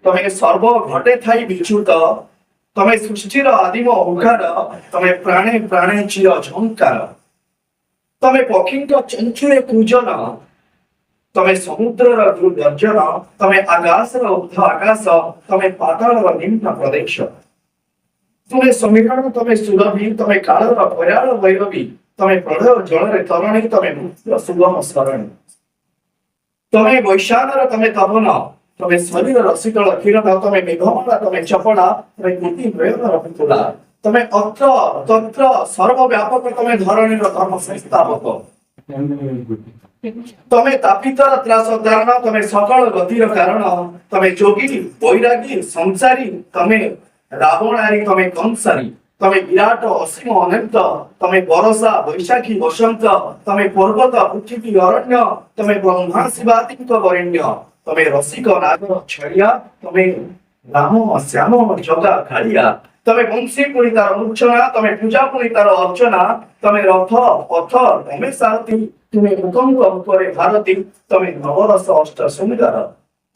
तमे सर्व घटे थाई विच्युत तमे सृष्टिर आदिम ओंकार तमे प्राणे प्राणे चिर झंकार तमे पक्षी चंचुले कूजन तमे समुद्र गर्जन तमे आकाश उर्ध आकाश तमे पाताल निम्न प्रदेश तुमे समीकरण तमे सुरभि तमे काल भयाल भैरवी तमे प्रलय जल तरुणी तमे मुक्त सुगम शरण तमे वैशानर तमे तपन तमे शरीर रसिकल किरण तमे मेघमला तमे चपड़ा तमे कोटि प्रयोगर पितुला तमे अत्र तत्र सर्वव्यापक तमे धरणीर धर्म संस्थापक तमे तापितर त्रास धारण तमे सकल गतिर कारण तमे जोगी वैरागी संसारी तमे रावणारी तमे कंसारी तमे विराट असीम अनंत तमे बरसा वैशाखी वसंत तमे पर्वत पृथ्वी अरण्य तमे ब्रह्मा शिवातिक वरेण्य तमे रसिक नागर छड़िया तमे राम श्याम जगा कालिया तमे वंशी पुणितार मूर्छना तमे पूजा पुणितार अर्चना तमे रथ पथ तमे सारथी तुमे उतंग उपरे भारती तमे नवरस अष्ट सुंदर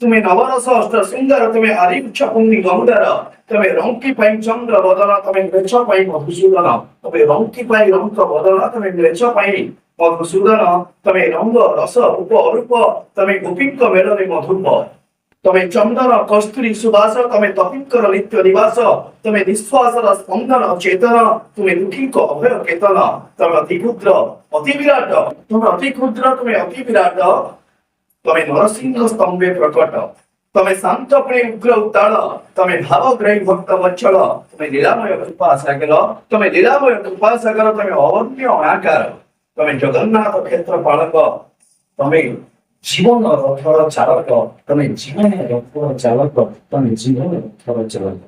तुमे नवरस अष्ट सुंदर तुमे आदि उच्च पुण्य गंगार तमे रंकी पाई चंद्र बदन तमे मेछ पाई मधुसूदन तमे रंकी पाई रंक बदन तमे मेछ पाई मधुसूदन तमे रंग रस रूप अरूप तमे गोपीक मेलरे मधुप तमे चंदन कस्तूरी सुवास तमे तपिकर नित्य निवास तमे निश्वासर स्पंदन चेतन तुमे दुखीक अभय केतन तमे अति क्षुद्र अति विराट तुमे अति क्षुद्र तुमे अति विराट तमे नरसिंह स्तंभे प्रकट तमे शांत प्रेम उग्र उताल तमे भावग्राही भक्त वत्सल तमे लीलामय कृपा सागर तमे लीलामय कृपा सागर तमे अवन्य अनाकार तमे जगन्नाथ क्षेत्र पालक तमे जीवन रथर चालक तमे जीवन रथर चालक तमे जीवन रथर चालक